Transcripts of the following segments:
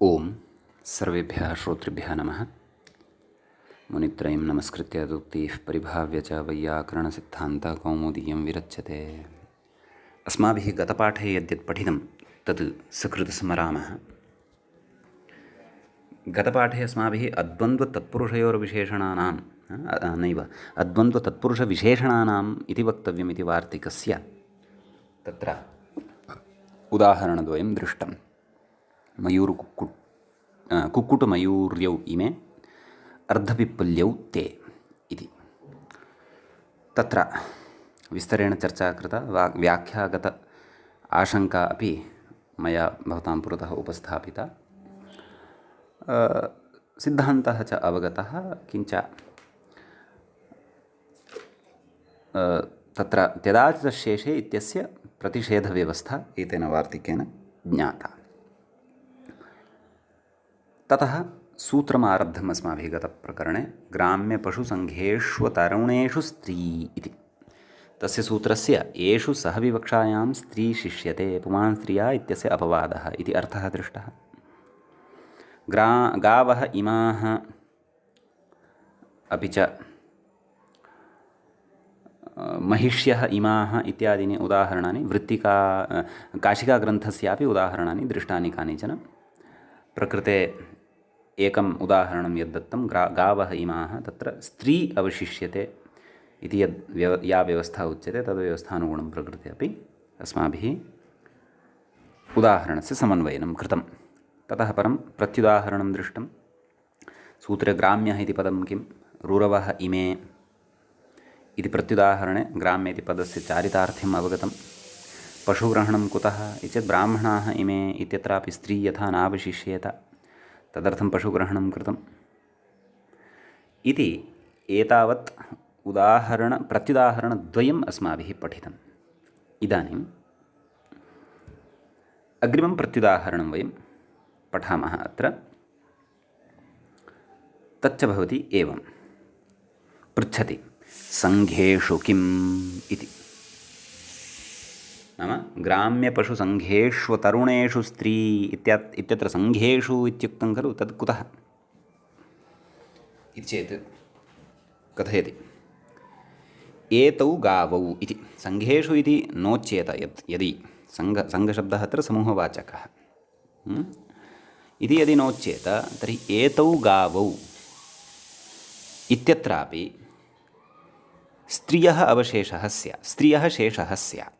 ओम सर्वेभ्यः श्रोतृभ्यः नमः। मुनित्रयं नमस्कृत्य दुक्तिः परिभाव्य च वैयाकरणसिद्धान्तकौमुदीयं विरच्यते। अस्माभिः गतपाठे यद्यत् पठितं तत् सकृत्स्मरामः। गतपाठे अस्माभिः अद्वन्द्वतत्पुरुषयोर्विशेषणानां नैव अद्वन्द्वतत्पुरुषविशेषणानाम् इति वक्तव्यम् इति वार्तिकस्य तत्र उदाहरणद्वयं दृष्टं। कुक्कुटमयूर्यौ इमे अर्धपिप्पल्यौ ते इति तत्र विस्तरेण चर्चा कृता। व्याख्यागत आशंका अपि मया भवतां पुरतः उपस्थापिता। सिद्धान्तः च अवगतः, किञ्च तत्र त्यदाचितशेषे इत्यस्य प्रतिषेधव्यवस्था एतेन वार्तिकेन ज्ञाता। ततः सूत्रमारब्धम् अस्माभिः गतप्रकरणे ग्राम्यपशुसङ्घेष्वतरुणेषु स्त्री इति। तस्य सूत्रस्य येषु सह विवक्षायां स्त्री शिष्यते पुमान् स्त्रिया इत्यस्य अपवादः इति अर्थः दृष्टः। गावः इमाः अपि च महिष्यः इमाः इत्यादीनि उदाहरणानि काशिकाग्रन्थस्यापि उदाहरणानि दृष्टानि कानिचन। प्रकृते एकम् उदाहरणं यद्दत्तं गावः इमाः, तत्र स्त्री अवशिष्यते इति या व्यवस्था उच्यते तद्व्यवस्थानुगुणं प्रकृते अपि अस्माभिः उदाहरणस्य समन्वयनं कृतं। ततः परं प्रत्युदाहरणं दृष्टं। सूत्रे ग्राम्यः इति पदं किं, रुरवः इमे इति प्रत्युदाहरणे ग्राम्य इति पदस्य चारितार्थ्यम् अवगतं। पशुग्रहणं कुतः इति चेत् ब्राह्मणाः इमे इत्यत्रापि स्त्री यथा नावशिष्येत, तदर्थं पशुग्रहणं कृतम् इति एतावत् प्रत्युदाहरणद्वयम् अस्माभिः पठितम्। इदानीम् अग्रिमं प्रत्युदाहरणं वयं पठामः। अत्र तच्च भवति एवं, पृच्छति सङ्घेषु किम् इति। नाम ग्राम्यपशुसङ्घेष्वतरुणेषु स्त्री इत्यत्र सङ्घेषु इत्युक्तं खलु, तद् कुतः इति चेत् कथयति एतौ गावौ इति। सङ्घेषु इति नोच्येत यदि सङ्घशब्दः अत्र समूहवाचकः इति यदि नोच्येत तर्हि एतौ गावौ इत्यत्रापि स्त्रियः अवशेषः स्यात्, स्त्रियः शेषः स्यात्।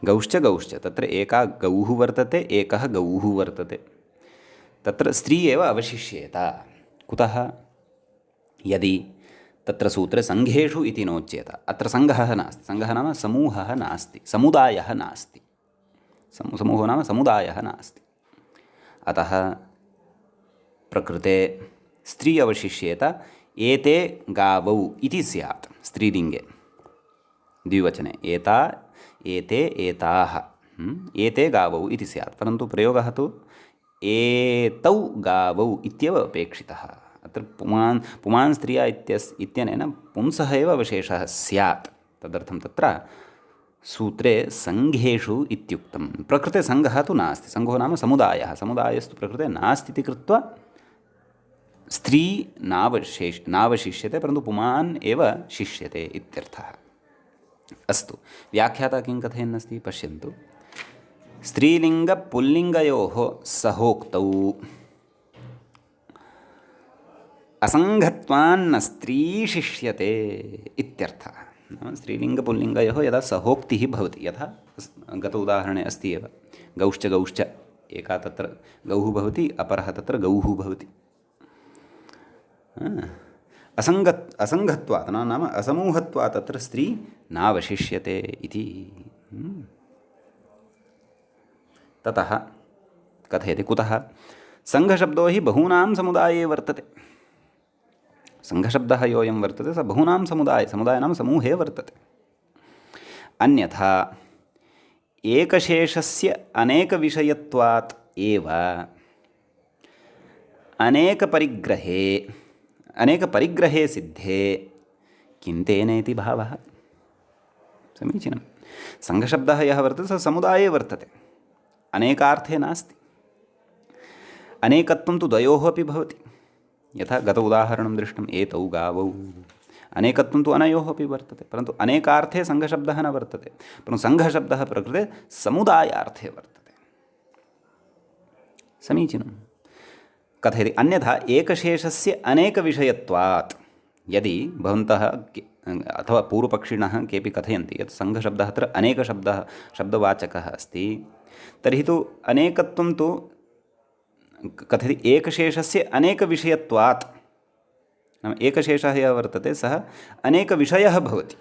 गौश्च तत्र एका गौः वर्तते, एकः गौः वर्तते, तत्र स्त्री एव अवशिष्येत। कुतः? यदि तत्र सूत्रे सङ्घेषु इति नोच्येत, अत्र सङ्घः नास्ति। सङ्घः नाम समूहः नास्ति, समुदायः नास्ति। समूहो नाम समुदायः नास्ति। अतः प्रकृते स्त्री अवशिष्येत। एते गावौ इति स्यात् स्त्रीलिङ्गे, द्विवचने एता एते एताः एते गावौ इति स्यात्। परन्तु प्रयोगः तु एतौ गावौ इत्येव अपेक्षितः। अत्र पुमान् स्त्रिया इत्यनेन पुंसः एव अवशेषः स्यात्। तदर्थं तत्र सूत्रे सङ्घेषु इत्युक्तं। प्रकृते सङ्घः तु नास्ति, सङ्घो नाम समुदायः, समुदायस्तु प्रकृते नास्ति इति कृत्वा स्त्री नावशिष्यते, परन्तु पुमान् एव शिष्यते इत्यर्थः। अस्तु, व्याख्याता किं कथयन्नस्ति पश्यन्तु। स्त्रीलिङ्गपुल्लिङ्गयोः सहोक्तौ असङ्घत्वान्न स्त्री शिष्यते इत्यर्थः। स्त्रीलिङ्गपुल्लिङ्गयोः यदा सहोक्तिः भवति, यथा गत उदाहरणे अस्ति एव, गौश्च एका तत्र गौः भवति, अपरः तत्र गौः भवति। असङ्घत्वात् नाम असमूहत्वात् तत्र स्त्री नावशिष्यते इति। ततः कथयति कुतः। सङ्घशब्दो हि बहूनां समुदाये वर्तते। सङ्घशब्दः योऽयं वर्तते स बहूनां समुदाय नाम समूहे वर्तते। अन्यथा एकशेषस्य अनेकविषयत्वात् एव अनेकपरिग्रहे सिद्धे किन्तेनेति भावः। समीचीनं। सङ्घशब्दः यः वर्तते स समुदाये वर्तते, अनेकार्थे नास्ति। अनेकत्वं तु द्वयोः अपि भवति। यथा गत उदाहरणं दृष्टम्, एतौ गावौ, अनेकत्वं तु अनयोः अपि वर्तते, परन्तु अनेकार्थे सङ्घशब्दः न वर्तते, परन्तु सङ्घशब्दः प्रकृते समुदायार्थे वर्तते। समीचीनं। कथयति अन्यथा एकशेषस्य अनेकविषयत्वात्। यदि भवन्तः अथवा पूर्वपक्षिणः केऽपि कथयन्ति यत् सङ्घशब्दः अत्र अनेकशब्दः शब्दवाचकः अस्ति, तर्हि तु अनेकत्वं तु कथयति एकशेषस्य अनेकविषयत्वात्। नाम एकशेषः यः वर्तते सः अनेकविषयः भवति।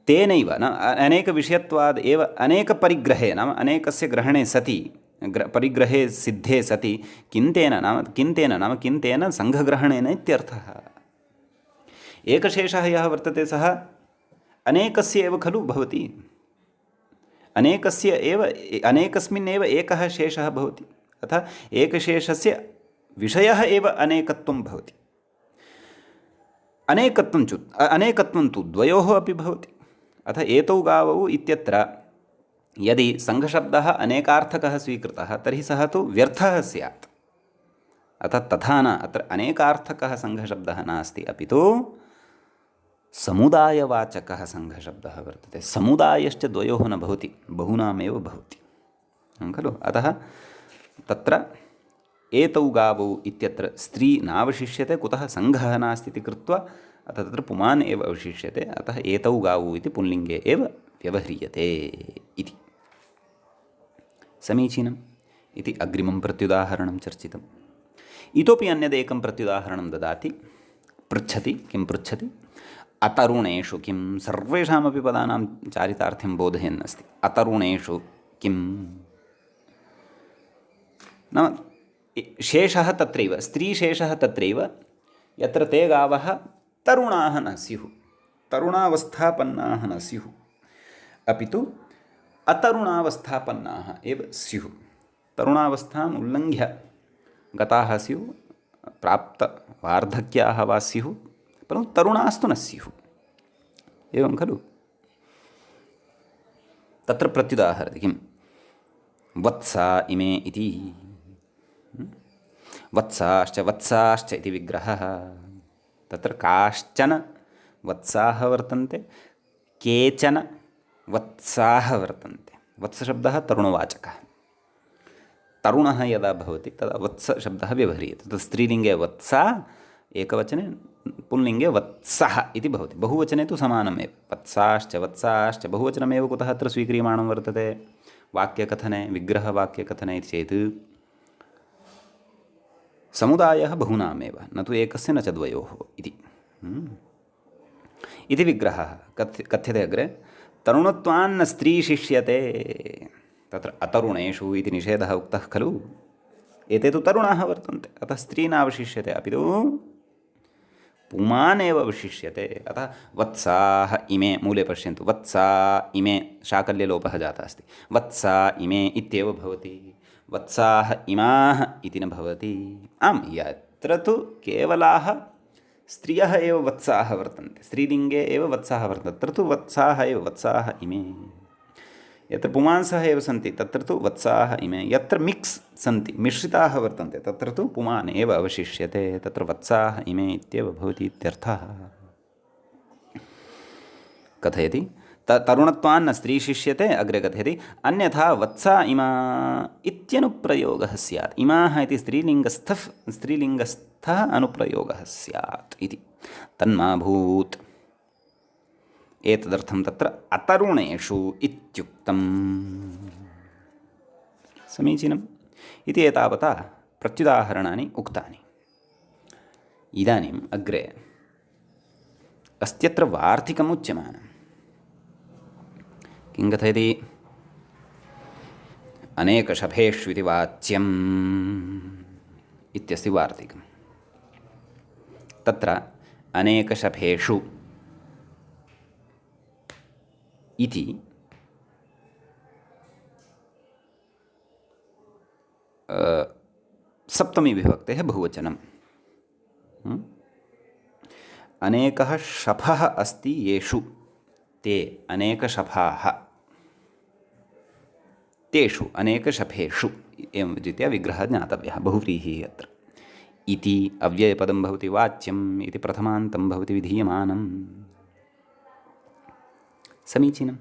तेनैव न अनेकविषयत्वाद् एव अनेकपरिग्रहे, नाम अनेकस्य ग्रहणे सति, परिग्रहे सिद्धे सति किन्तेन नाम किन्तेन सङ्घग्रहणेन इत्यर्थः। एकशेषः यः वर्तते सः अनेकस्य एव खलु भवति। अनेकस्मिन् एव एकः शेषः भवति, अतः एकशेषस्य विषयः एव अनेकत्वं भवति। अनेकत्वं तु द्वयोः अपि भवति। अतः एतौ गावौ इत्यत्र यदि सङ्घशब्दः अनेकार्थकः स्वीकृतः तर्हि सः तु व्यर्थः स्यात्। अतः तथा न, अत्र अनेकार्थकः सङ्घशब्दः नास्ति, अपि तु समुदायवाचकः सङ्घशब्दः वर्तते। समुदायश्च द्वयोः न भवति, बहूनामेव भवति खलु। अतः तत्र एतौ गावौ इत्यत्र स्त्री नावशिष्यते, कुतः सङ्घः नास्ति इति कृत्वा, अतः तत्र पुमान् एव अवशिष्यते। अतः एतौ गावौ इति पुल्लिङ्गे एव व्यवह्रियते इति। समीचीनम्। इति अग्रिमं प्रत्युदाहरणं चर्चितम्। इतोपि अन्यदेकं प्रत्युदाहरणं ददाति, पृच्छति। किं पृच्छति? अतरुणेषु किं? सर्वेषामपि पदानां चारितार्थ्यं बोधयन् अस्ति। अतरुणेषु किं नाम शेषः तत्रैव, स्त्रीशेषः तत्रैव, यत्र ते गावः तरुणाः न स्युः, तरुणावस्थापन्नाः न स्युः, अपि तु अतरुणावस्थापन्नाः एव स्युः। तरुणावस्थाम् उल्लङ्घ्य गताः स्युः, प्राप्तवार्धक्याः वा स्युः, परन्तु तरुणास्तु न स्युः। एवं खलु। तत्र प्रत्युदाहरति किं? वत्सा इमे इति। वत्साश्च इति विग्रहः। तत्र काश्चन वत्साः वर्तन्ते, केचन वत्साः वर्तन्ते। वत्सशब्दः तरुणवाचकः। तरुणः यदा भवति तदा वत्सशब्दः व्यवह्रियते। तत् स्त्रीलिङ्गे वत्सा, एकवचने पुल्लिङ्गे वत्सः इति भवति। बहुवचने तु समानमेव। वत्साश्च बहुवचनमेव कुतः अत्र स्वीक्रियमाणं वर्तते वाक्यकथने, विग्रहवाक्यकथने इति चेत् समुदायः बहूनामेव, न तु एकस्य न च द्वयोः इति। इति विग्रहः कथ्यते अग्रे। तरुणत्वान्न स्त्री शिष्यते। तत्र अतरुणेषु इति निषेधः उक्तः खलु। एते तु तरुणाः वर्तन्ते, अतः स्त्री नावशिष्यते, अपि तु पुमान् एव अवशिष्यते। अतः वत्साः इमे, मूले पश्यन्तु, वत्सा इमे शाकल्यलोपः जातः अस्ति। वत्सा इमे इत्येव भवति, वत्साः इमाः इति न भवति। आम्, यत्र तु केवलाः स्त्रियः एव वत्साः वर्तन्ते, स्त्रीलिङ्गे एव वत्साः वर्तन्ते, तत्र तु वत्साः एव, वत्साः इमे। यत्र पुमांसः एव सन्ति तत्र तु वत्साः इमे। यत्र मिक्स् सन्ति, मिश्रिताः वर्तन्ते, तत्र तु पुमान् एव अवशिष्यते, तत्र वत्साः इमे इत्येव भवति इत्यर्थः। कथयति तरुणत्वान्न स्त्री शिष्यते। अग्रे कथयति अन्यथा वत्सा इमा इत्यनुप्रयोगः स्यात्। इमाः इति स्त्रीलिङ्गस्थः अनुप्रयोगः स्यात् इति। तन्मा भूत्। एतदर्थं तत्र अतरुणेषु इत्युक्तम्। समीचीनम्। इति एतावता प्रत्युदाहरणानि उक्तानि। इदानीम् अग्रे अस्त्यत्र वार्तिकम् उच्यमानम्। किं कथयति? अनेकशफेष्विति वाच्यम् इत्यस्ति वार्तिकम्। तत्र अनेकशफेषु इति सप्तमी विभक्तेः बहुवचनम्। अनेकः शफः अस्ति येषु, ते अनेकशफाः। तेषु अनेकशफेषु एवं रीत्या विग्रहः ज्ञातव्यः बहुव्रीहिः अत्र इति अव्ययपदं भवति वाच्यम् इति प्रथमान्तं भवति विधीयमानं समीचीनं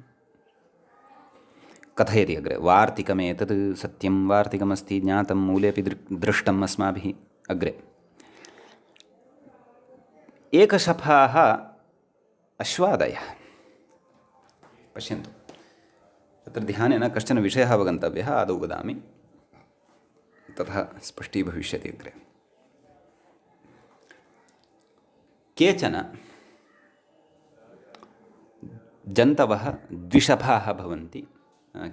कथयति अग्रे वार्तिकमेतत् सत्यं वार्तिकमस्ति ज्ञातं मूलेऽपि दृष्टम् अस्माभिः अग्रे एकशफाः अश्वादयः पश्यन्तु तत्र ध्यानेन कश्चन विषयः अवगन्तव्यः आदौ वदामि ततः स्पष्टीभविष्यति अग्रे केचन जन्तवः द्विशफाः भवन्ति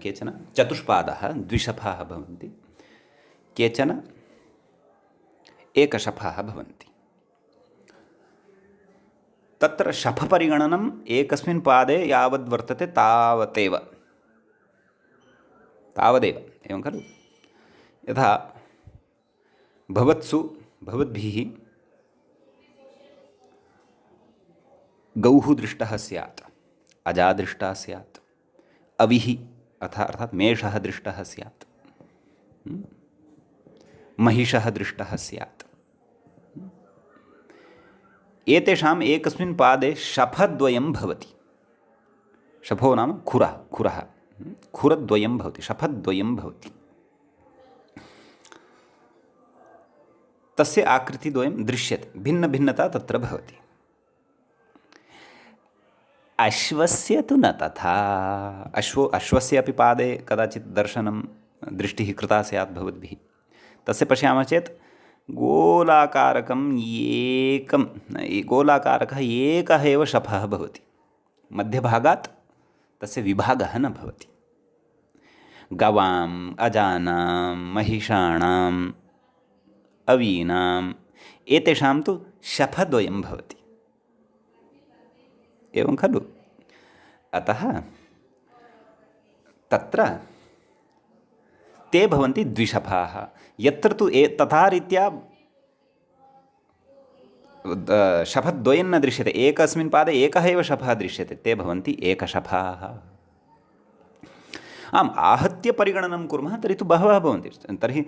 केचन चतुष्पादाः द्विशफाः भवन्ति केचन एकशफाः भवन्ति तत्र शफपरिगणनम् एकस्मिन् पादे यावद् वर्तते तावदेव एवं खलु यथा भवद्भिः गौः दृष्टः स्यात् अजा दृष्टा स्यात् अविः अर्थात् मेषः दृष्टः स्यात् महिषः दृष्टः स्यात् एतेषाम् एकस्मिन् पादे शफद्वयं भवति शफो नाम खुरः खुरद्वयं भवति शफद्वयं भवति तस्य आकृतिद्वयं दृश्यते भिन्नभिन्नता तत्र भवति अश्वस्य तु न तथा अश्वस्य अपि पादे कदाचित् दर्शनं दृष्टिः कृता स्यात् भवद्भिः तस्य पश्यामः चेत् गोलाकारकः एकः एव शफः भवति मध्यभागात् तस्य विभागः न भवति गवाम् अजानां महिषाणाम् अवीनाम् एतेषां तु शफद्वयं भवति एवं खलु अतः तत्र ते भवन्ति द्विशफाः यत्र तु तथा रीत्या शफद्वयं न दृश्यते एकस्मिन् पादे एकः एव शफः दृश्यते ते भवन्ति एकशफाः आम् आहत्य परिगणनं कुर्मः तर्हि तु बहवः भवन्ति तर्हि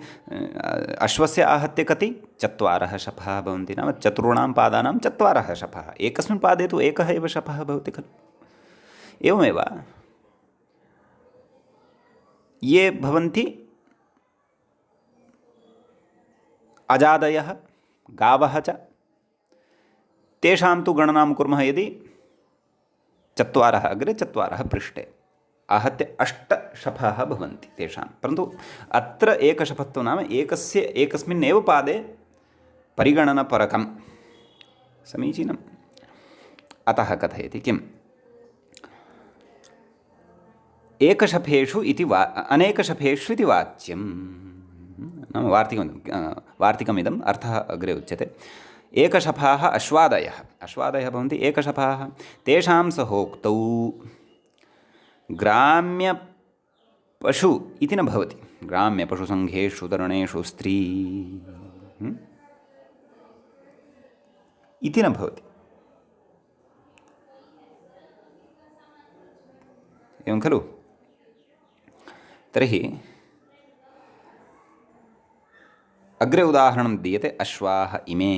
अश्वस्य आहत्य कति चत्वारः शफाः भवन्ति नाम चतुर्णां पादानां चत्वारः शफाः एकस्मिन् पादे तु एकः एव शफः भवति खलु एवमेव ये भवन्ति अजादयः गावः च तेषां तु गणनां कुर्मः यदि चत्वारः अग्रे चत्वारः पृष्ठे आहत्य 8 शफाः भवन्ति तेषां परन्तु अत्र एकशफत्वं नाम एकस्मिन्नेव पादे परिगणनपरकं समीचीनम् अतः कथयति किम् एकशफेषु इति अनेकशफेषु इति वाच्यं नाम वार्तिकमिदम् अर्थः अग्रे उच्यते एकशफाः अश्वादयः भवन्ति एकशफाः तेषां सहोक्तौ ग्राम्यपशु इति न भवति ग्राम्यपशुसङ्घेषु तरणेषु स्त्री इति न भवति एवं खलु तर्हि अग्रे उदाहरणं दीयते अश्वाः इमे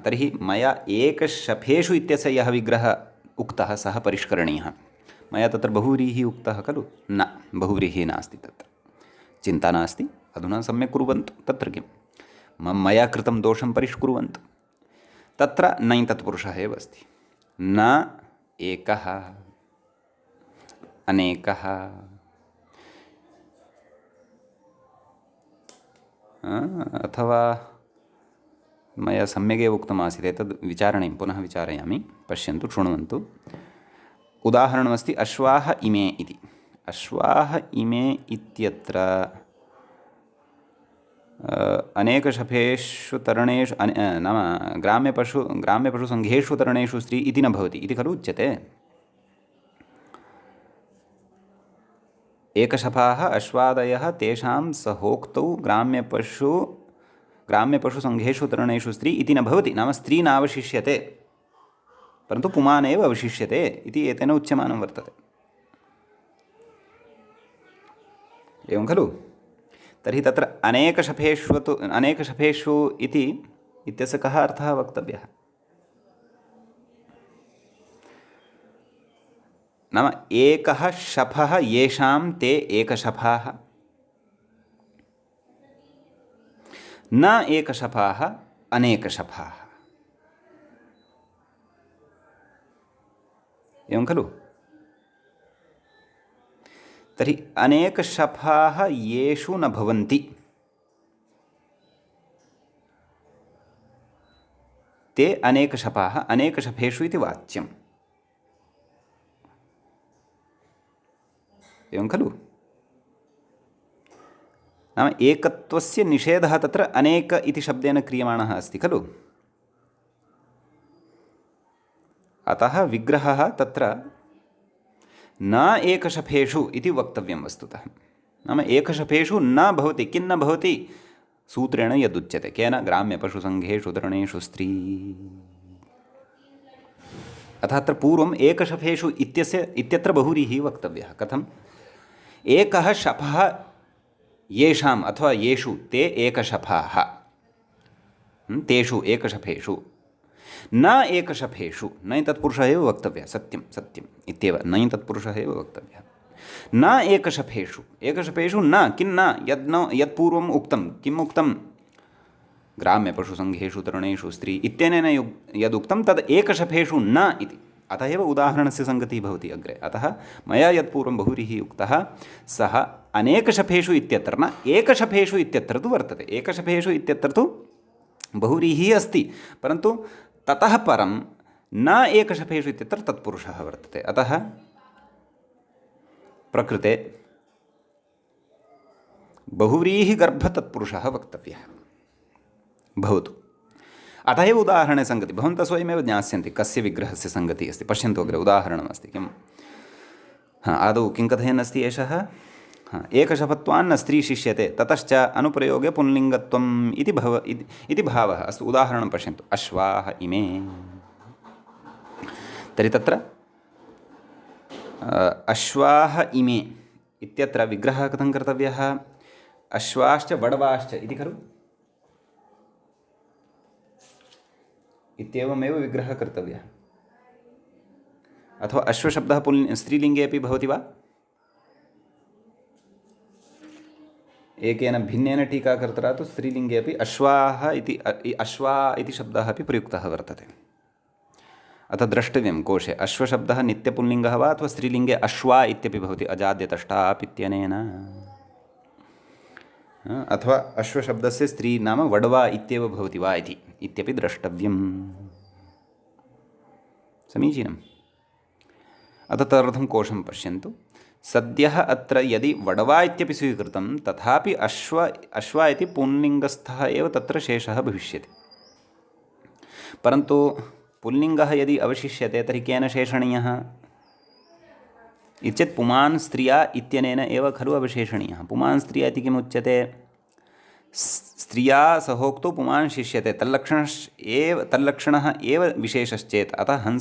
तर्हि मया एकशफेषु इत्यस्य यः विग्रहः उक्तः सः परिष्करणीयः मया तत्र बहुव्रीहिः उक्तः खलु न बहुव्रीहिः नास्ति तत्र चिन्ता नास्ति अधुना सम्यक् कुर्वन्तु तत्र किं मया कृतं दोषं परिष्कुर्वन्तु तत्र नै तत्पुरुषः एव अस्ति न एकः अनेकः अथवा मया सम्यगेव उक्तमासीत् एतद् विचारणीयं पुनः विचारयामि पश्यन्तु शृण्वन्तु उदाहरणमस्ति अश्वाः इमे इति अश्वाः इमे इत्यत्र अनेकशफेषु तरणेषु नाम ग्राम्यपशुसङ्घेषु तरणेषु स्त्री इति न भवति इति खलु उच्यते एकशफाः अश्वादयः तेषां सहोक्तौ ग्राम्यपशुसङ्घेषु तरणेषु स्त्री इति न भवति नाम स्त्री नावशिष्यते परन्तु पुमान् एव अवशिष्यते इति एतेन उच्यमानं वर्तते एवं खलु? तर्हि तत्र अनेकशफेषु इति इत्यस्य कः अर्थः वक्तव्यः? नाम एकः शफः येषां ते एकशफाः, न एकशफाः अनेकशफाः। एवं खलु? तर्हि अनेकशफाः येषु न भवन्ति ते अनेकशफाः अनेकशफेषु इति वाच्यम्। एवं खलु? नाम एकत्वस्य निषेधः तत्र अनेक इति शब्देन क्रियमाणः अस्ति खलु? अतः विग्रहः तत्र न एकशफेषु इति वक्तव्यं वस्तुतः। नाम एकशफेषु न भवति। किं न भवति? सूत्रेण यदुच्यते। केन? ग्राम्यपशुसङ्घेषु तरणेषु स्त्री। अतः अत्र पूर्वम् एकशफेषु इत्यत्र बहुव्रीहिः वक्तव्यः। कथम्? एकः शफः येषाम् अथवा येषु ते एकशफाः, तेषु एकशफेषु, न एकशफेषु, न तत्पुरुषः एव वक्तव्यः। सत्यं सत्यम् इत्येव, न तत्पुरुषः एव वक्तव्यः। न एकशफेषु, एकशफेषु न, किं न, यत्पूर्वम् उक्तं, किम् उक्तं? ग्राम्यपशुसङ्घेषु तरणेषु स्त्री इत्यनेन यदुक्तं तद् एकशफेषु न इति। अतः एव उदाहरणस्य सङ्गतिः भवति अग्रे। अतः मया यत्पूर्वं बहुव्रीहिः उक्तः सः अनेकशफेषु इत्यत्र न एकशफेषु इत्यत्र तु वर्तते। एकशफेषु इत्यत्र तु बहुव्रीहिः अस्ति, परन्तु ततः परं न एकशफेषु इत्यत्र तत्पुरुषः वर्तते। अतः प्रकृते बहुव्रीहिगर्भतत्पुरुषः वक्तव्यः भवतु। अतः एव उदाहरणे सङ्गतिः। भवन्तः स्वयमेव ज्ञास्यन्ति कस्य विग्रहस्य सङ्गतिः अस्ति। पश्यन्तु अग्रे उदाहरणमस्ति किम्? आदौ किं कथयन् अस्ति एषः? एकशफत्वान्न स्त्री शिष्यते ततश्च अनुप्रयोगे पुंलिङ्गत्वम् इति भावः। अस्तु, उदाहरणं पश्यन्तु। अश्वाः इमे। तर्हि तत्र अश्वाः इमे इत्यत्र विग्रहः कथं कर्तव्यः? अश्वाश्च वडवाश्च इति खलु? इत्येवमेव विग्रहः कर्तव्यः। अथवा अश्वशब्दः स्त्रीलिङ्गे अपि भवति वा? एकेन भिन्नेन टीकाकर्त्रा तु स्त्रीलिङ्गे अपि अश्वाः इति शब्दः अपि प्रयुक्तः वर्तते। अतः द्रष्टव्यं कोशे अश्वशब्दः नित्यपुल्लिङ्गः वा अथवा स्त्रीलिङ्गे अश्वा इत्यपि भवति अजाद्यतष्टाप् इत्यनेन, अथवा अश्वशब्दस्य स्त्री नाम वडवा इत्येव भवति वा इत्यपि द्रष्टव्यम्। समीचीनम्। अतः तदर्थं कोशं पश्यन्तु। सद्यः अत्र यदि वडवा इत्यपि स्वीकृतं तथापि अश्व इति पुंलिङ्गस्थः एव तत्र शेषः भविष्यति। परन्तु पुल्लिङ्गः यदि अवशिष्यते तर्हि केन शेषणीयः इत्येतत् पुमान् स्त्रिया इत्यनेन एव खलु अवशेषणीयः। पुमान् स्त्रिया इति किमुच्यते? स्त्रिया सहोक्तो पुमान् शिष्यते तल्लक्षणः एव विशेषश्चेत् अतः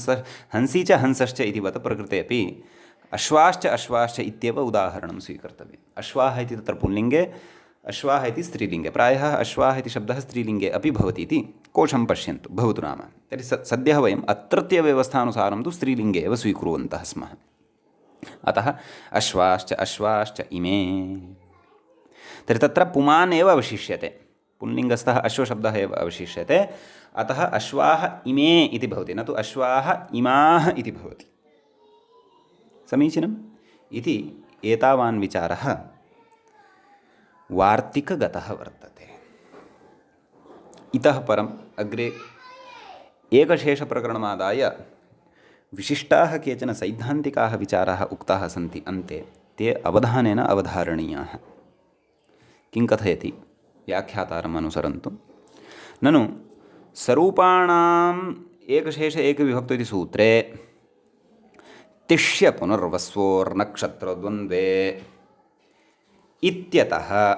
हंसी च हंसश्च इतिवत् प्रकृते अपि अश्वाश्च इत्येव उदाहरणं स्वीकर्तव्यम्। अश्वाः इति तत्र पुल्लिङ्गे, अश्वाः इति स्त्रीलिङ्गे। प्रायः अश्वाः इति शब्दः स्त्रीलिङ्गे अपि भवति इति कोशं पश्यन्तु। भवतु नाम। तर्हि सद्यः वयम् अत्रत्यव्यवस्थानुसारं तु स्त्रीलिङ्गे एव स्वीकुर्वन्तः स्मः। अतः अश्वाश्च इमे। तर्हि तत्र पुमान् एव अवशिष्यते, पुल्लिङ्गस्थः अश्वशब्दः एव अवशिष्यते। अतः अश्वाः इमे इति भवति, न तु अश्वाः इमाः इति भवति। समीचीनम् इति एतावान् विचारः वार्तिकगतः वर्तते। इतः परम् अग्रे एकशेषप्रकरणमादाय विशिष्टाः केचन सैद्धान्तिकाः विचाराः उक्ताः सन्ति अन्ते। ते अवधानेन अवधारणीयाः। किं कथयति? व्याख्यातारम् अनुसरन्तु। ननु स्वरूपाणाम् एकशेष एकविभक्तो इति सूत्रे तिष्य पुनर्वस्वोर्नक्षत्रद्वन्द्वे इत्यतः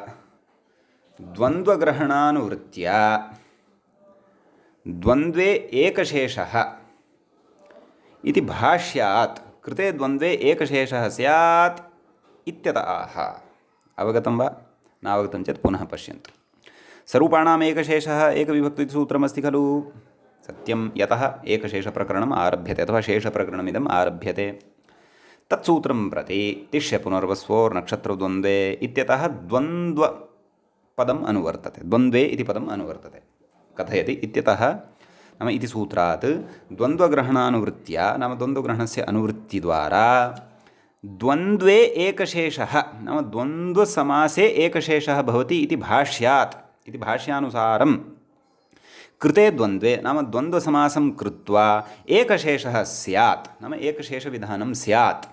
द्वन्द्वग्रहणानुवृत्त्या द्वन्द्वे एकशेषः इति भाष्यात् कृते द्वन्द्वे एकशेषः स्यात् इत्यतः आह। अवगतं वा नावगतं चेत् पुनः पश्यन्तु। स्वरूपाणाम् एकशेषः एकविभक्ति इति सूत्रमस्ति खलु। सत्यं, यतः एकशेषप्रकरणम् आरभ्यते अथवा शेषप्रकरणमिदम् आरभ्यते। तत्सूत्रं प्रति तिष्य पुनर्वस्वोर्नक्षत्रद्वन्द्वे इत्यतः द्वन्द्वपदम् अनुवर्तते, द्वन्द्वे इति पदम् अनुवर्तते। कथयति इत्यतः नाम इति सूत्रात् द्वन्द्वग्रहणानुवृत्त्या नाम द्वन्द्वग्रहणस्य अनुवृत्तिद्वारा द्वन्द्वे एकशेषः नाम द्वन्द्वसमासे एकशेषः भवति इति भाष्यात् इति भाष्यानुसारं कृते द्वन्द्वे नाम द्वन्द्वसमासं कृत्वा एकशेषः स्यात् नाम एकशेषविधानं स्यात्।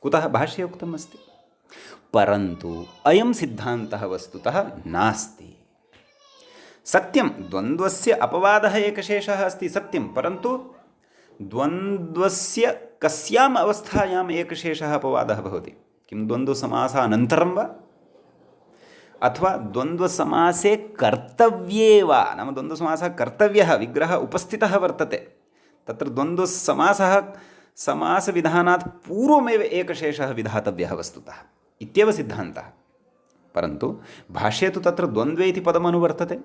कुतः भाष्ये उक्तम् अस्ति। परन्तु अयं सिद्धान्तः वस्तुतः नास्ति। सत्यं द्वन्द्वस्य अपवादः एकशेषः अस्ति सत्यं, परन्तु द्वन्द्वस्य कस्याम् अवस्थायाम् एकशेषः अपवादः भवति? किं द्वन्द्वसमासानन्तरं वा अथवा द्वन्द्वसमासे कर्तव्ये वा? नाम द्वन्द्वसमासः कर्तव्यः, विग्रहः उपस्थितः वर्तते, तत्र द्वन्द्वसमासः समासविधानात् पूर्वमेव एकशेषः विधातव्यः वस्तुतः इत्येव सिद्धान्तः। परन्तु भाष्ये तु तत्र द्वन्द्वे इति पदमनुवर्तते,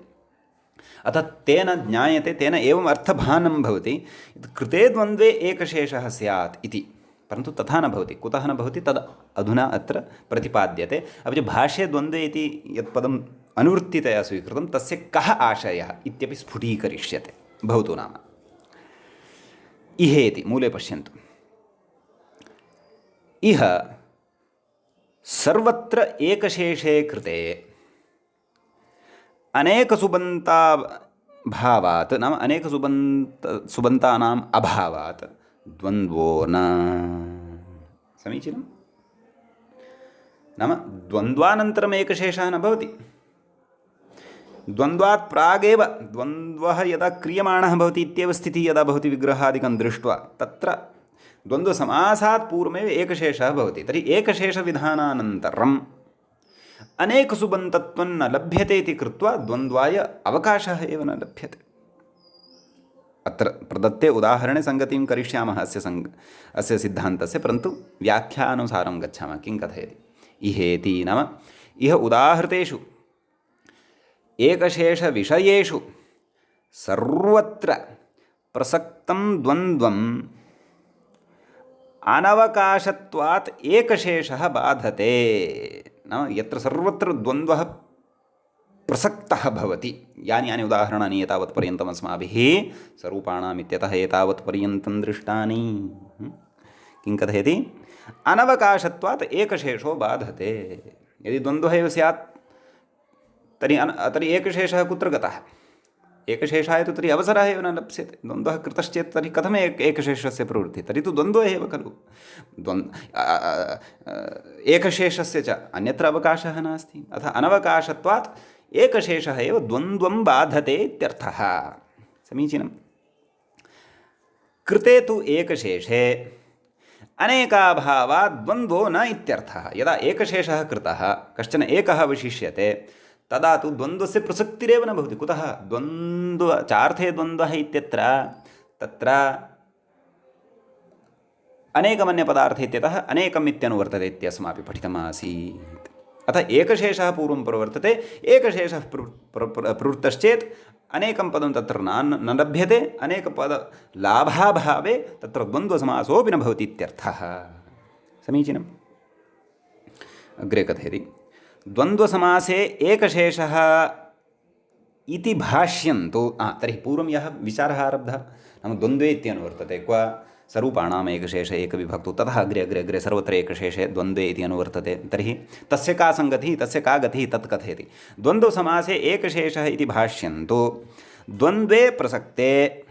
अतः तेन ज्ञायते, तेन एवम् अर्थभानं भवति कृते द्वन्द्वे एकशेषः स्यात् इति। परन्तु तथा न भवति। कुतः न भवति तद् अधुना अत्र प्रतिपाद्यते। अपि च भाष्ये द्वन्द्वे इति यत् पदम् अनुवृत्तितया स्वीकृतं तस्य कः आशयः इत्यपि स्फुटीकरिष्यते। भवतु नाम इहेति मूले पश्यन्तु। इह सर्वत्र एकशेषे कृते अनेकसुबन्ताभावात् नाम अनेकसुबन्तानाम् अभावात् द्वन्द्वो न। समीचीनं। नाम द्वन्द्वानन्तरम् एकशेषः न भवति। द्वन्द्वात् प्रागेव द्वन्द्वः यदा क्रियमाणः भवति इत्येव स्थितिः यदा भवति विग्रहादिकं दृष्ट्वा, तत्र द्वन्द्वसमासात् पूर्वमेव एकशेषः भवति। तर्हि एकशेषविधानानन्तरम् अनेकसुबन्तत्वं न लभ्यते इति कृत्वा द्वन्द्वाय अवकाशः एव न लभ्यते। अत्र प्रदत्ते उदाहरणे सङ्गतिं करिष्यामः अस्य सिद्धान्तस्य, परन्तु व्याख्यानुसारं गच्छामः। किं कथयति इहेति नाम इह उदाहृतेषु एकशेषविषयेषु सर्वत्र प्रसक्तं द्वन्द्वम् अनवकाशत्वात् एकशेषः बाधते। नाम यत्र सर्वत्र द्वन्द्वः प्रसक्तः भवति, यानि यानि उदाहरणानि एतावत्पर्यन्तम् अस्माभिः स्वरूपाणाम् इत्यतः एतावत्पर्यन्तं दृष्टानि। किं कथयति? अनवकाशत्वात् एकशेषो बाधते। यदि द्वन्द्वः एव स्यात् तर्हि एकशेषः कुत्र गतः? एकशेषाय तु तर्हि अवसरः एव न लप्स्यते। द्वन्द्वः कृतश्चेत् तर्हि कथम् एकशेषस्य प्रवृत्तिः? तर्हि तु द्वन्द्वः एव खलु। एकशेषस्य च अन्यत्र अवकाशः नास्ति। अतः अनवकाशत्वात् एकशेषः एव द्वन्द्वं बाधते इत्यर्थः। समीचीनं। कृते तु एकशेषे अनेकाभावात् द्वन्द्वो न इत्यर्थः। यदा एकशेषः कृतः, कश्चन एकः अवशिष्यते, तदा तु द्वन्द्वस्य प्रसक्तिरेव न भवति। कुतः? चार्थे द्वन्द्वः इत्यत्र तत्र अनेकमन्यपदार्थ इत्यतः अनेकम् इत्यनुवर्तते इत्यस्माभिः पठितमासीत्। अतः एकशेषः पूर्वं प्रवर्तते, एकशेषः प्रवृत्तश्चेत् अनेकं पदं तत्र न लभ्यते, अनेकपदलाभाभावे तत्र द्वन्द्वसमासोऽपि न भवति इत्यर्थः। समीचीनम्। अग्रे कथयति द्वन्द्वसमासे एकशेषः इति भाष्यन्तु। तर्हि पूर्वं यः विचारः आरब्धः नाम द्वन्द्वे इत्यनुवर्तते क्व स्वरूपाणाम् एकशेष एकविभक्तौ, ततः अग्रे अग्रे अग्रे सर्वत्र एकशेषे द्वन्द्वे इति अनुवर्तते। तर्हि तस्य का सङ्गतिः, तस्य का गतिः तत् कथयति। द्वन्द्वसमासे एकशेषः इति भाष्यन्तु द्वन्द्वे प्रसक्ते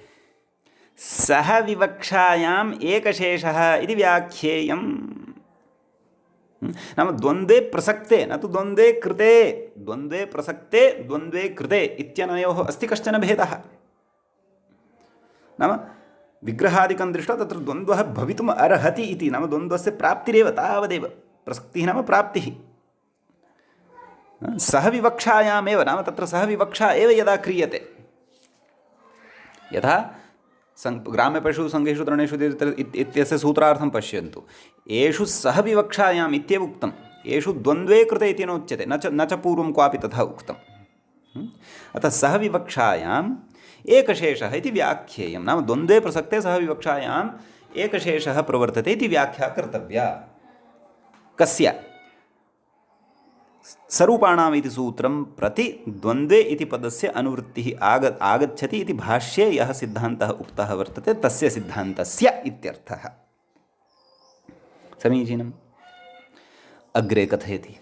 सह विवक्षायाम् एकशेषः इति व्याख्येयम्। नाम द्वन्द्वे प्रसक्ते, न तु द्वन्द्वे कृते। द्वन्द्वे प्रसक्ते द्वन्द्वे कृते इत्यनयोः अस्ति कश्चन भेदः। नाम विग्रहादिकं दृष्ट्वा तत्र द्वन्द्वः भवितुम् अर्हति इति, नाम द्वन्द्वस्य प्राप्तिरेव, तावदेव। प्रसक्तिः नाम प्राप्तिः। सह विवक्षायामेव, नाम तत्र सह विवक्षा एव यदा क्रियते, यथा ग्राम्यपशु सङ्घेषु तरणेषु इत्यस्य सूत्रार्थं पश्यन्तु। येषु सह विवक्षायाम् इत्येव उक्तं। येषु द्वन्द्वे कृते इति नोच्यते, न च पूर्वं क्वापि तथा उक्तम्। अतः सह विवक्षायाम् एकशेषः इति व्याख्येयं, नाम द्वन्द्वे प्रसक्ते सह विवक्षायाम् एकशेषः प्रवर्तते इति व्याख्या कर्तव्या। कस्य? सरूपाणाम् इति सूत्रं प्रति द्वन्द्वे इति पदस्य अनुवृत्तिः आगच्छति इति भाष्ये यः सिद्धान्तः उक्तः वर्तते तस्य सिद्धान्तस्य इत्यर्थः। समीचीनम्। अग्रे कथयति,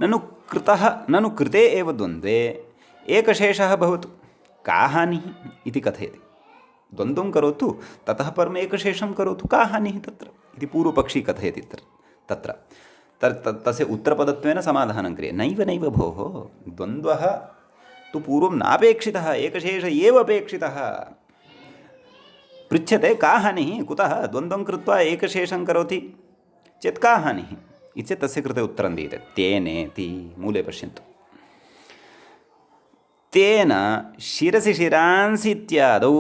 ननु कृते एव द्वन्द्वे एकशेषः भवतु, का हानिः इति कथयति। द्वन्द्वं करोतु, ततः परम् एकशेषं करोतु, का हानिः तत्र इति पूर्वपक्षी कथयति। तत्र तस्य उत्तरपदत्वेन समाधानं क्रियते। नैव भोः, द्वन्द्वः तु पूर्वं नापेक्षितः, एकशेष एव अपेक्षितः। पृच्छ्यते का हानिः, कुतः द्वन्द्वं कृत्वा एकशेषं करोति चेत् का हानिः इति तस्य कृते उत्तरं दीयते। तेनेति, मूले पश्यन्तु, तेन शिरसि शिरांसि इत्यादौ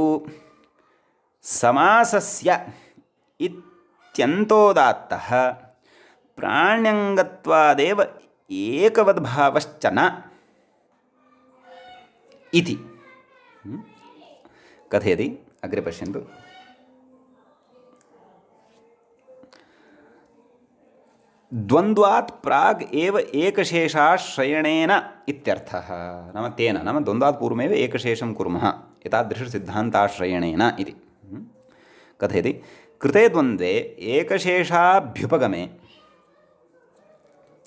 समासस्य इत्यन्तोदात्तः प्राण्यङ्गत्वादेव एकवद्भावश्च न इति कथयति। अग्रे पश्यन्तु, द्वन्द्वात् प्राग् एव एकशेषाश्रयणेन इत्यर्थः। नाम तेन, नाम द्वन्द्वात् पूर्वमेव एकशेषं कुर्मः एतादृशसिद्धान्ताश्रयणेन इति कथयति। कृते द्वन्द्वे एकशेषाभ्युपगमे,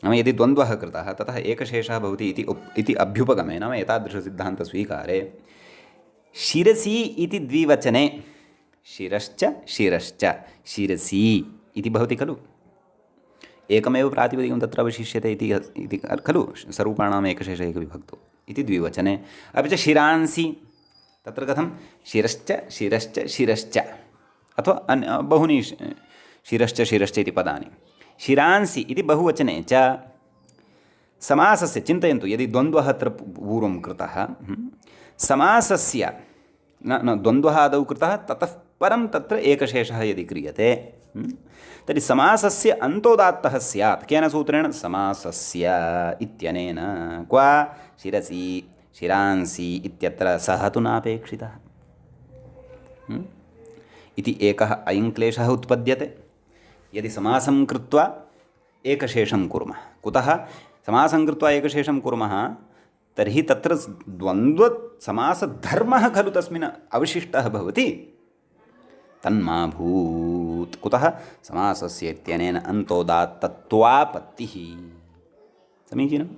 नाम यदि द्वन्द्वः कृतः ततः एकशेषः भवति इति अभ्युपगमे, नाम एतादृशसिद्धान्तस्वीकारे शिरसि इति द्विवचने शिरश्च शिरश्च शिरसि इति भवति खलु, एकमेव प्रातिपदिकं तत्र अवशिष्यते इति खलु, सरूपाणाम् एकशेष एकविभक्तौ इति द्विवचने। अपि च शिरांसि तत्र कथं, शिरश्च शिरश्च शिरश्च, अथवा बहूनि शिरश्च शिरश्च इति पदानि। शिरांसि इति बहुवचने च समासस्य, चिन्तयन्तु, यदि द्वन्द्वः अत्र पूर्वं कृतः, समासस्य न द्वन्द्वः आदौ कृतः, ततः परं तत्र एकशेषः यदि क्रियते तर्हि समासस्य अन्तोदात्तः स्यात्। केन सूत्रेण? समासस्य इत्यनेन। क्व? शिरसि शिरांसि इत्यत्र सः तु नापेक्षितः इति एकः अयं क्लेशः उत्पद्यते। यदि समासं कृत्वा एकशेषं कुर्मः, कुतः समासं कृत्वा एकशेषं कुर्मः, तर्हि तत्र द्वन्द्वसमासधर्मः खलु तस्मिन् अवशिष्टः भवति, तन्मा भूत्। कुतः? समासस्य इत्यनेन अन्तोदात्तत्वापत्तिः। समीचीनम्।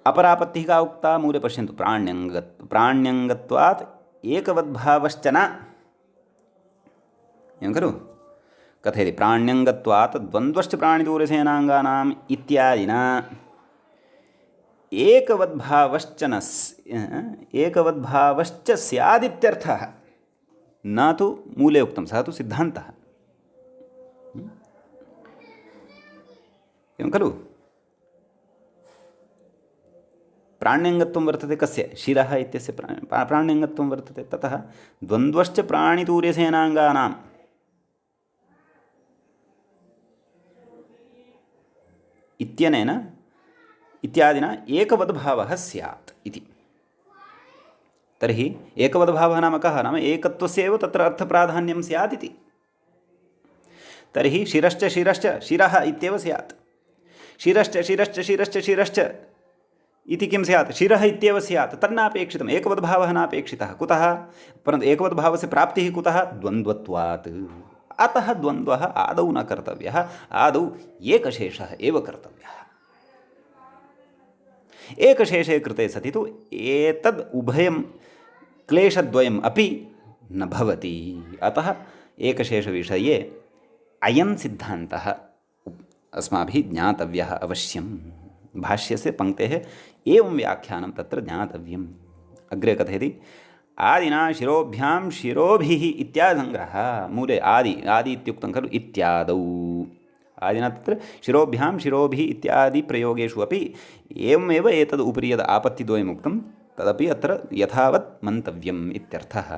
अपरापत्तिः का उक्ता? मूले पश्यन्तु, प्राण्यङ्गत्वात् एकवद्भावश्च न, एवं खलु। कथयति, प्राण्यङ्गत्वात् द्वन्द्वश्च प्राणितूर्यसेनाङ्गानाम् इत्यादिना एकवद्भावश्च स्यादित्यर्थः, न तु मूले उक्तं, सः तु सिद्धान्तः, एवं खलु। प्राण्यङ्गत्वं वर्तते कस्य? शिरः इत्यस्य प्राण्यङ्गत्वं वर्तते। ततः द्वन्द्वश्च प्राणितूर्यसेनाङ्गानाम् इत्यनेन इत्यादिना एकवद्भावः स्यात् इति। तर्हि एकवद्भावः नाम कः? नाम एकत्वस्य एव तत्र अर्थप्राधान्यं स्यात् इति। तर्हि शिरश्च शिरश्च शिरः इत्येव स्यात्, शिरश्च शिरश्च शिरश्च शिरश्च इति किं स्यात्? शिरः इत्येव स्यात्। तन्नापेक्षितम्, एकवद्भावः नापेक्षितः। कुतः? परन्तु एकवद्भावस्य प्राप्तिः कुतः? द्वन्द्वत्वात्। अतः द्वन्द्वः आदौ न कर्तव्यः, आदौ एकशेषः एव कर्तव्यः। एकशेषे कृते सति तु एतद् उभयं क्लेशद्वयम् अपि न भवति। अतः एकशेषविषये अयं सिद्धान्तः अस्माभिः ज्ञातव्यः अवश्यम्। भाष्यस्य पङ्क्तेः एवं व्याख्यानं तत्र ज्ञातव्यम्। अग्रे कथयति, आदिना शिरोभ्यां शिरोभिः इत्यादिसङ्ग्रहः। मूले आदि इत्युक्तं खलु, इत्यादौ। आदिना तत्र शिरोभ्यां शिरोभिः इत्यादि प्रयोगेषु अपि एवमेव एतद् उपरि यद् आपत्तिद्वयम् उक्तं तदपि अत्र यथावत् मन्तव्यम् इत्यर्थः।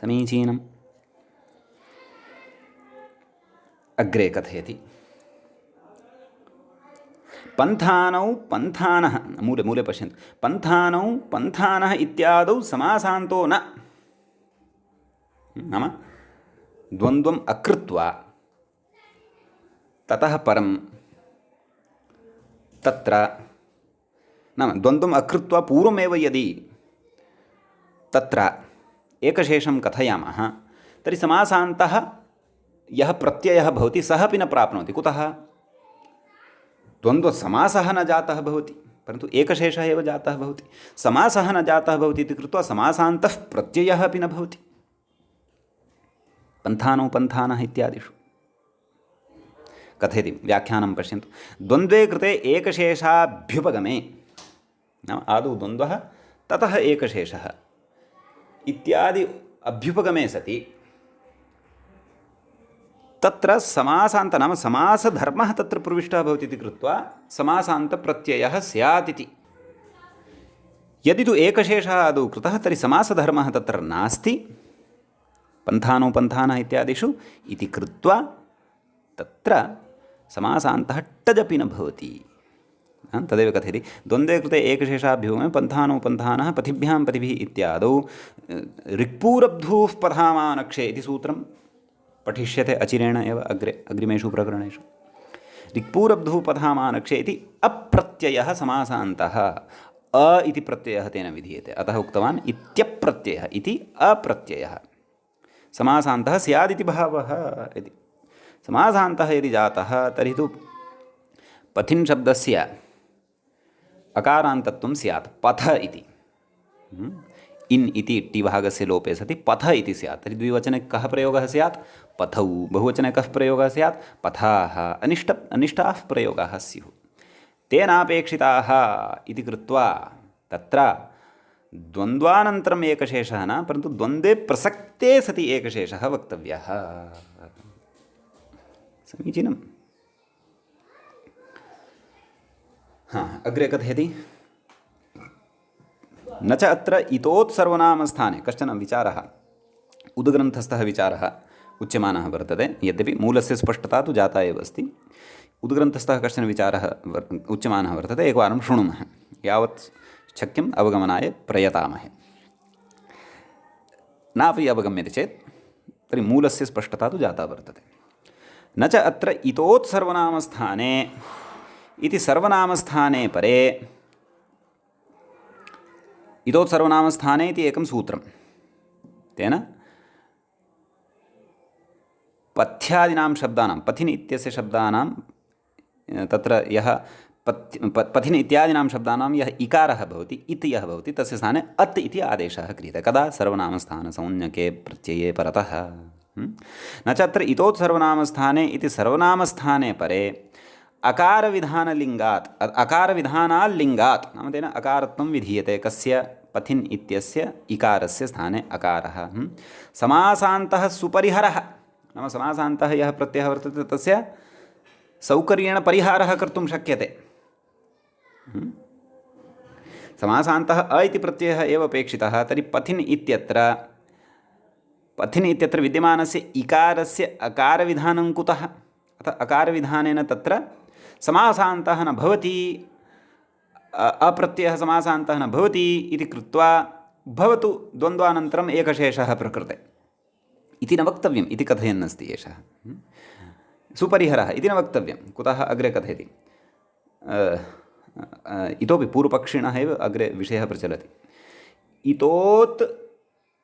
समीचीनम्। अग्रे कथयति। पन्थानौ पन्थानः, मूले मूले पश्यन्तु, पन्थानौ पन्थानः इत्यादौ समासान्तो न, नाम द्वन्द्वम् अकृत्वा ततः परं तत्र, नाम द्वन्द्वम् अकृत्वा पूर्वमेव यदि तत्र एकशेषं कथयामः तर्हि समासान्तः यः प्रत्ययः भवति सः अपि न प्राप्नोति। कुतः? द्वन्द्वसमासः न जातः भवति, परन्तु एकशेषः एव जातः भवति। समासः न जातः भवति इति कृत्वा समासान्तः प्रत्ययः अपि न भवति। पन्थानौ पन्थानः इत्यादिषु कथयति, व्याख्यानं पश्यन्तु। द्वन्द्वे कृते एकशेषाभ्युपगमे, नाम आदौ द्वन्द्वः ततः एकशेषः इत्यादि अभ्युपगमे सति तत्र समासान्त, नाम समासधर्मः तत्र प्रविष्टः भवति इति कृत्वा समासान्तप्रत्ययः स्यात् इति। यदि तु एकशेषः आदौ कृतः तर्हि समासधर्मः तत्र नास्ति, पन्थानौ पन्थानः इत्यादिषु इति कृत्वा तत्र समासान्तः टजपि न भवति। तदेव कथयति, द्वन्द्वे कृते एकशेषाभ्युपगमे पन्थानौ पन्थानः पथिभ्यां पथिभिः इत्यादौ ऋक्पूरब्धूः पथामानक्षे इति सूत्रं पठिष्यते अचिरेण एव अग्रिमेषु प्रकरणेषु। ऋक्पूरब्धूः पथामानक्षे इति अप्रत्ययः समासान्तः, अ इति प्रत्ययः तेन विधीयते, अतः उक्तवान् इत्यप्रत्ययः इति अप्रत्ययः। समासान्तः स्यादिति भावः इति। समासान्तः यदि जातः तर्हि तु पथिन् शब्दस्य अकारान्तत्वं स्यात्, पथ इति। इन् इति टिभागस्य लोपे सति पथ इति स्यात्, तर्हि द्विवचने कः प्रयोगः स्यात्? पथौ। बहुवचने कः प्रयोगः स्यात्? पथाः। अनिष्टाः प्रयोगाः स्युः, तेनापेक्षिताः इति कृत्वा तत्र द्वन्द्वानन्तरम् एकशेषः न, परन्तु द्वन्द्वे प्रसक्ते सति एकशेषः वक्तव्यः। समीचीनम्। अग्रे कथयति, न च अत्र इतोत्सर्वनामस्थाने कश्चन विचारः, उद्ग्रन्थस्थः विचारः उच्यमानः वर्तते। यद्यपि मूलस्य स्पष्टता तु जाता एव अस्ति, उद्ग्रन्थस्थः कश्चन विचारः उच्यमानः वर्तते। एकवारं शृणुमः, यावत् शक्यम् अवगमनाय प्रयतामहे। नापि अवगम्यते चेत् तर्हि मूलस्य स्पष्टता तु जाता वर्तते। न च अत्र इतोत्सर्वनामस्थाने इति सर्वनामस्थाने परे, इतोत्सर्वनामस्थाने इति एकं सूत्रं, तेन पथ्यादीनां शब्दानां, पथिन् इत्यस्य शब्दानां तत्र यः पथिन् इत्यादीनां शब्दानां यः इकारः भवति, इत् यः भवति, तस्य स्थाने अत् इति आदेशः क्रियते। कदा? सर्वनामस्थानसंज्ञके प्रत्यये परतः। न च अत्र इतोत्सर्वनामस्थाने इति सर्वनामस्थाने परे अकारविधानलिङ्गात्, अकारविधानाल्लिङ्गात्, नाम तेन अकारत्वं विधीयते। कस्य? पथिन् इत्यस्य इकारस्य स्थाने अकारः। समासान्तः सुपरिहरः, नाम समासान्तः यः प्रत्ययः वर्तते तस्य सौकर्येण परिहारः कर्तुं शक्यते। समासान्तः अ इति प्रत्ययः एव अपेक्षितः, तर्हि पथिन् इत्यत्र विद्यमानस्य इकारस्य अकारविधानं कुतः? अतः अकारविधानेन तत्र समासान्तः न भवति, अप्रत्ययः समासान्तः न भवति इति कृत्वा भवतु द्वन्द्वानन्तरम् एकशेषः प्रकृते इति न वक्तव्यम् इति कथयन्नस्ति एषः। सुपरिहरः इति न वक्तव्यं। कुतः? अग्रे कथयति, इतोपि पूर्वपक्षिणः एव अग्रे विषयः प्रचलति।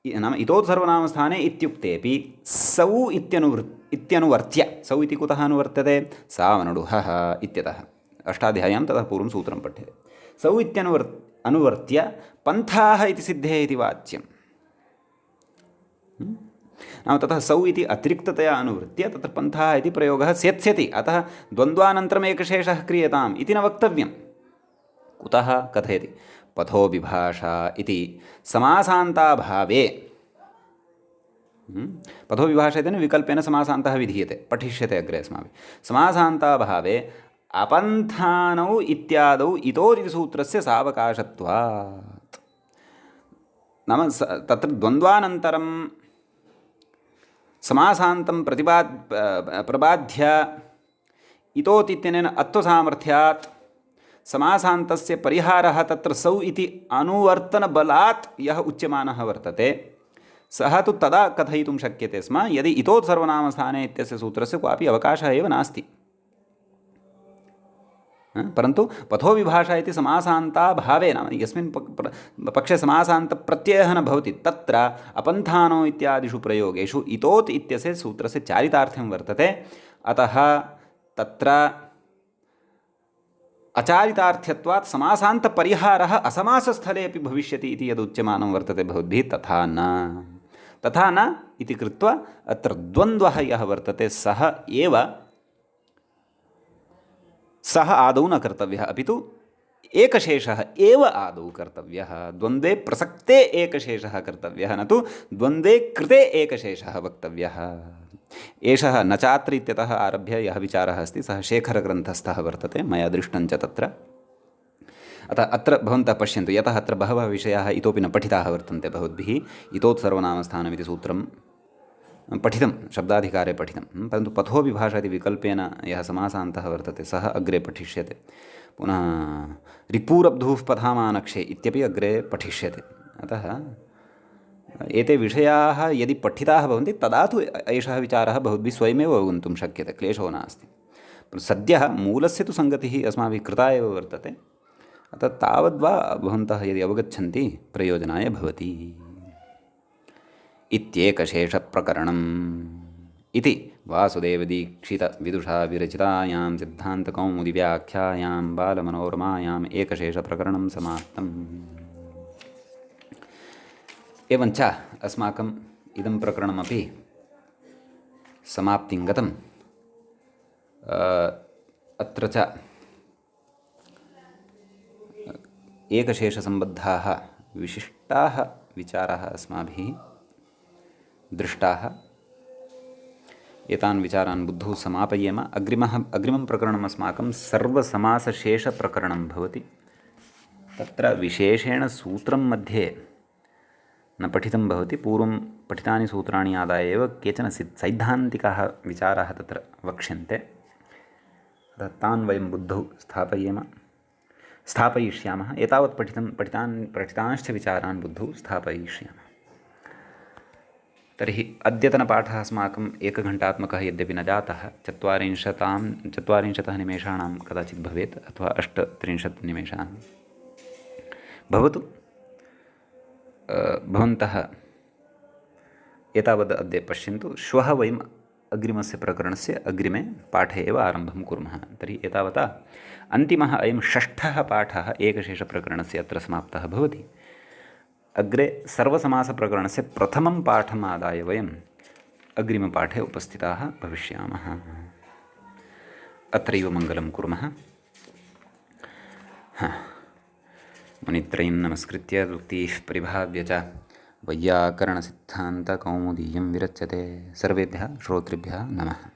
नाम इतोत् सर्वनामस्थाने इत्युक्तेपि सौ इत्यनुवर्त्य, सौ इति कुतः अनुवर्तते? सावनडुहः इत्यतः। अष्टाध्याय्यां ततः पूर्वं सूत्रं पठ्यते। सौ अनुवर्त्य पन्थाः इति सिद्धे इति वाच्यं। नाम ततः सौ इति अतिरिक्ततया अनुवृत्य तत्र पन्थाः इति प्रयोगः स्यत्स्यति, अतः द्वन्द्वानन्तरम् एकशेषः क्रियताम् इति न वक्तव्यं। कुतः? कथयति, पथो विभाषा इति समासान्ताभावे, पथो विभाषा इति विकल्पेन समासान्तः विधीयते, पठिष्यते अग्रे अस्माभिः। समासान्ताभावे अपन्थानौ इत्यादौ इतोदिति सूत्रस्य सावकाशत्वात्, नाम तत्र द्वन्द्वानन्तरं समासान्तं प्रबाध्य इतोत् इत्यनेन अत्वसामर्थ्यात् समासान्तस्य परिहारः तत्र सौ इति अनुवर्तनबलात् यः उच्यमानः वर्तते सः तु तदा कथयितुं शक्यते स्म यदि इतोत् सर्वनामस्थाने इत्यस्य सूत्रस्य क्वापि अवकाशः एव नास्ति। परन्तु पथोविभाषा इति समासान्ताभावे नाम यस्मिन् पक्षे समासान्तप्रत्ययः न भवति तत्र अपन्थानो इत्यादिषु प्रयोगेषु इतोत् इत्यस्य सूत्रस्य चारितार्थ्यं वर्तते। अतः तत्र अचारितार्थ्यत्वात् समासान्तपरिहारः असमासस्थले अपि भविष्यति इति यदुच्यमानं वर्तते भवद्भिः तथा न इति कृत्वा अत्र द्वन्द्वः यः वर्तते सः आदौ न कर्तव्यः अपि तु एकशेषः एव आदौ कर्तव्यः। द्वन्द्वे प्रसक्ते एकशेषः कर्तव्यः न तु द्वन्द्वे कृते एकशेषः वक्तव्यः। एषः न चात्र इत्यतः आरभ्य यः विचारः अस्ति सः शेखरग्रन्थस्थः वर्तते, मया दृष्टञ्च तत्र। अतः अत्र भवन्तः पश्यन्तु, यतः अत्र बहवः विषयाः इतोपि न पठिताः वर्तन्ते भवद्भिः। इतोत् सर्वनामस्थानमिति सूत्रं पठितं, शब्दाधिकारे पठितं, परन्तु पथोविभाषा इति विकल्पेन यः समासान्तः वर्तते सः अग्रे पठिष्यते। पुनः रिपूरब्धुः पथामानक्षे इत्यपि अग्रे पठिष्यते। अतः एते विषयाः यदि पठिताः भवन्ति तदा तु एषः विचारः भवद्भिः स्वयमेव अवगन्तुं शक्यते, क्लेशो नास्ति। सद्यः मूलस्य तु सङ्गतिः अस्माभिः कृता एव वर्तते। अतः तावद्वा भवन्तः यदि अवगच्छन्ति प्रयोजनाय भवति इत्येकशेषप्रकरणम् इति वासुदेवदीक्षितविदुषा विरचितायां सिद्धान्तकौमुदीव्याख्यायां बालमनोरमायाम् एकशेषप्रकरणं समाप्तम्। एवञ्च अस्माकम् इदं प्रकरणमपि समाप्तिं गतम्। अत्र च एकशेषसम्बद्धाः विशिष्टाः विचाराः अस्माभिः दृष्टाः। एतान् विचारान् बुद्धौ समापयेम। अग्रिमं प्रकरणम् अस्माकं सर्वसमासशेषप्रकरणं भवति। तत्र विशेषेण सूत्रं मध्ये न पठितं भवति, पूर्वं पठितानि सूत्राणि आदाय एव केचन सैद्धान्तिकाः विचाराः तत्र वक्ष्यन्ते। तान् वयं बुद्धौ स्थापयिष्यामः। एतावत् पठितांश्च विचारान् बुद्धौ स्थापयिष्यामः। तर्हि अद्यतनपाठः अस्माकम् एकघण्टात्मकः यद्यपि न जातः, 40 निमेषाणां कदाचित् भवेत् अथवा 38 निमेषान् भवतु। भवन्तः एतावद् अद्य पश्यन्तु। श्वः वयम् अग्रिमस्य प्रकरणस्य अग्रिमे पाठे एव आरम्भं कुर्मः। तर्हि एतावता अन्तिमः अयं 6ठः पाठः एकशेषप्रकरणस्य अत्र समाप्तः भवति। अग्रे सर्वसमासप्रकरणस्य प्रथमं पाठम् आदाय वयम् अग्रिमपाठे उपस्थिताः भविष्यामः। अत्रैव मङ्गलं कुर्मः। मुनित्रयं नमस्कृत्य उक्तिः परिभाव्य च वैयाकरणसिद्धान्तकौमुदीयं विरच्यते। सर्वेभ्यः श्रोतृभ्यः नमः।